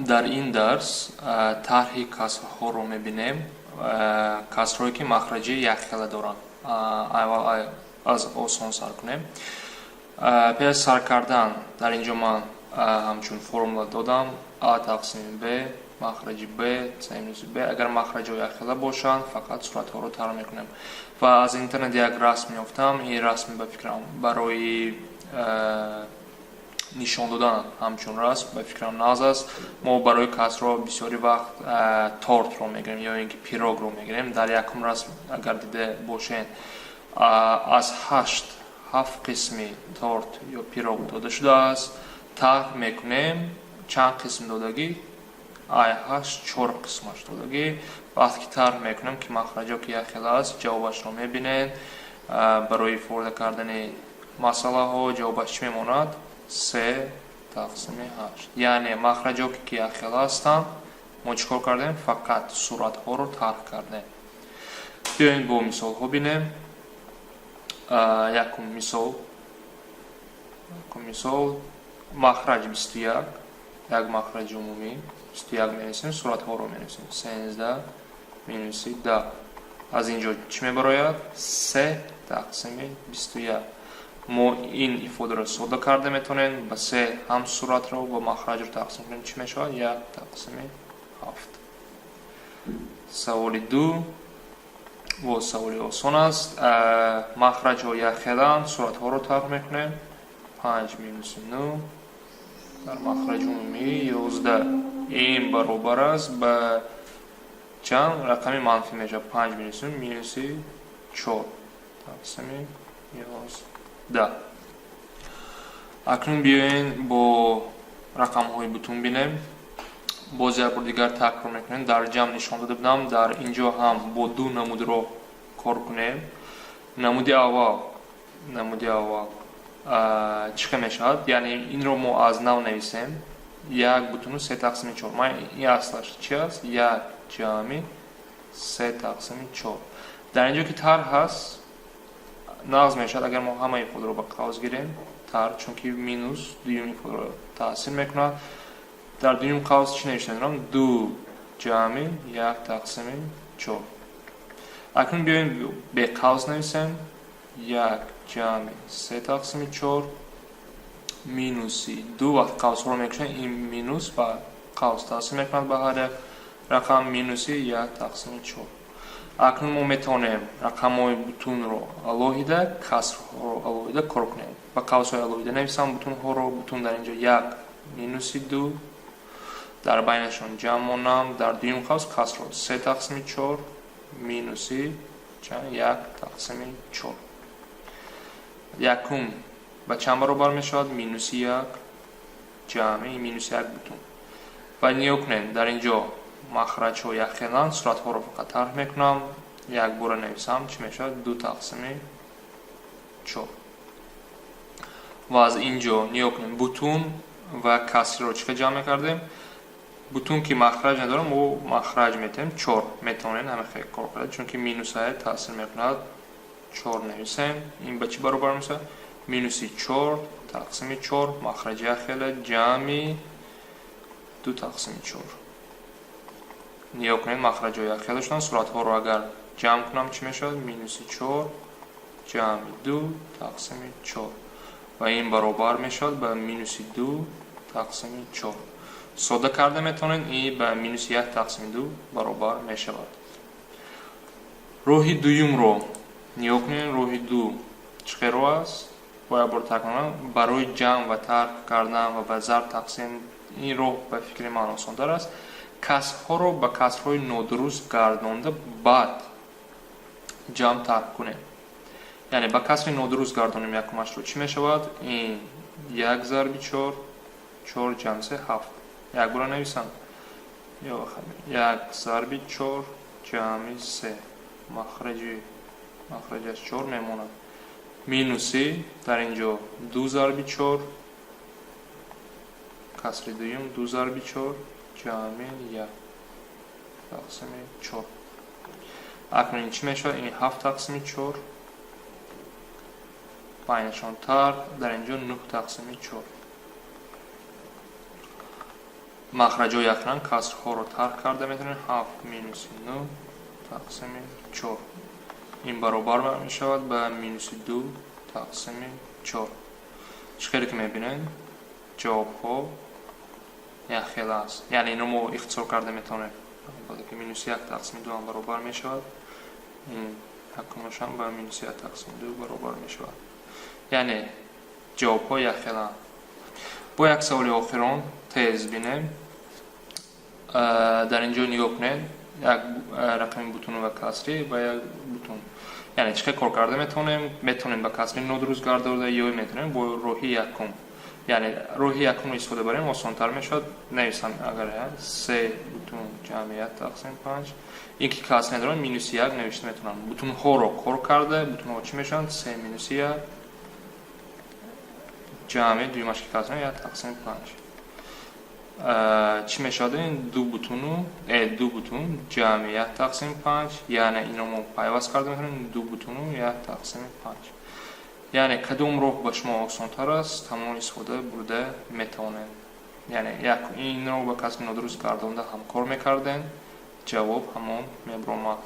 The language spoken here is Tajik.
در این درس طرح کسرها رو میبینیم. کسرهایی که مخرج یخخیله دارن. اول از آسان سر کنیم. پیش از سر کردن در اینجا من همچون فرمول دادم. A تقسیم B مخرج B C-B. اگر مخرج یخخیله باشن فقط صورت ها رو طرح میکنیم و از اینترنت یک رسم میافتم. این رسم به فکرم برای نشان دادن همچون رسم به فکرم ناز است. ما برای کسرها بسیاری وقت تارت رو میگیریم یا اینکه پیروگ رو میگیریم. در یکم رسم اگر دیده باشین از 7 قسمی تارت یا پیروگ داده شده است. طرح میکنیم چند قسم دادگی؟ 4 قسمش دادگی. وقتی که طرح میکنیم که مخرجا که یخخیله است جوابش رو میبینین. برای فرض کردن مسئله ها جوابش چی میماند؟ 3 تقسیم 8. یعنی مخرجا که یخخیله هستند ما چیکار کردیم؟ فقط صورت ها رو طرح کردیم. بیاین با مثال ها بینیم. یکم مثال مخرج 21 یک مخرج عمومی 21 می‌نویسیم. صورت ها رو می‌نویسیم 13 می‌نویسیم 10. از اینجا چی میبراید؟ 3 تقسیم 21. ما این ifade رو ساده کرده میتونیم با 3 هم صورت رو و مخرج رو تقسیم کنیم چی میشه؟ 1 تقسیم 7. سوال 2 و سوال آسان است. مخرج ها یخخیله صورت ها رو طرح میکنیم. 5 می‌نویسیم 9 در مخرج عمومی 11. این برابر است به چند رقمی منفی میشه. 5 می‌نویسیم 4 تقسیم 11. اکنون بیاین با رقم های بتون بینیم. باز یک بار دیگر تکرار میکنیم. در جمع نشان داده بودم. در اینجا هم با دو نمود رو کار کنیم. نمود اول چی میشد؟ یعنی این رو ما از نو نویسیم. یک بتون 3 تقسیم 4. ما این اصلش چی است؟ 1 جمع 3 تقسیم 4. در اینجا که طرح هست نقض میشد اگر ما همه ifade رو به قوس گیریم. طرح چون که مینوس دوم ifade رو تاثیر میکنه. در دوم قوس چی نوشته دارم؟ 2 جمع 1 تقسیم 4. اکنون بیایم به قوس نویسیم. 1 جمع 3 تقسیم 4 مینوسی 2. وقت قوس رو میکشن این مینوس و قوس تاثیر میکنه به هر رقم مینوسی 1 تقسیم 4. اکنون ما میتونیم رقم های بتون رو علاوه کسر ها رو علاوه کار کنیم. با قوس های علاوه نویسم بتون ها رو. بتون در اینجا 1 مینوسی 2 در بینشون جمع مونم. در دوم قوس کسر رو 3 تقسیم 4 مینوسی 1 تقسیم 4. یکم با چند برابر میشد؟ مینوسی 1 جمع مینوسی 1 بتون. و نیا کنیم در اینجا مخرج ها یخخیله صورت ها رو فقط طرح میکنم. یک بار نویسم چی میشد؟ 2 تقسیم 4. و از اینجا نیا کنیم بتون و کسری رو چی جمع کردیم؟ بتون که مخرج ندارم و مخرج میتونیم 4 میتونین همه خیلی کار کرد چون که مینوس های تاثیر میکند. 4 نویسیم. این به چی برابر میشه؟ مینوسی 4 تقسیم 4 مخرج یخخیله جمع 2 تقسیم 4. نیا کنید مخرج های یخخیله شدن. صورت ها رو اگر جمع کنم چی میشد؟ مینوسی 4 جمع 2 تقسیم 4 و این برابر میشد به مینوسی 2 تقسیم 4. ساده کرده میتونین این به مینوسی 1 تقسیم 2 برابر میشود. راه دوم رو نیا کنین. راه دو چه رو است؟ باید بر تکنم برای جمع و طرح کردن و به ضرب تقسیم. این راه به فکر من آسان تر است. کسرها رو به کسرهای نادرست گردانده بعد جمع طرح کنیم. یعنی به کسر نادرست گردانیم یکمش رو چی می شود؟ این 1 ضرب 4 4 جمع 3 7. یک بار نویسم. 1 ضرب 4 جمع 3 مخرجش 4 میماند. مینوسی در اینجا 2 ضرب 4 کسر دوم 2 ضرب 4 جمع 1 تقسیم 4. اکنون این چی میشه؟ این 7 تقسیم 4 بینشان طرح در اینجا 9 تقسیم 4. махраҷо яхран касрҳоро тарк карда метавонем. 7 минуси 9 тақсими 4. ин баробар мешавад ба минуси 2 тақсими 4. чӣ хеле ки мебинем ҷавобҳо яхел аст. яъне инро мо ихтисор карда метавонем. ки минуси 1 тақсими 2 ҳам баробар мешавад. ин якумашам ба минуси 1 тақсими 2 баробар мешавад. яъне ҷавобҳо яхеланд. бо як саволи охирон тез бинем. дар ин ҷо нигоҳ кунед. як рақами бутун ва касрӣ ва як бутун. яъне чӣ хел кор карда метавонем ба касрӣ нодуруст гардода ё метавонем бо роҳи якум. яъне роҳи якумро истифода барем осонтар мешавад. нависам агар 3 бутун ҷамъи 1 тақсими 5. ин ки каср недорад минуси 1 навишта метавонам. бутунҳоро кор карда бутунҳо чӣ мешаванд? 3 минуси 1 ҷамъи дуюмаш ки каср 1 тақсими 5. чӣ мешавад? ин ду бутун ҷамъи 1 тақсими 5. яъне инро мо пайваст карда метавонем. ду бутуну 1 тақсими 5. яъне кадом роҳ ба шумо осонтар аст ҳамон истифода бурда метавонед. яъне инро ба касри нодуруст гардонда ҳам кор мекардем. ҷавоб ҳамон мебаромад.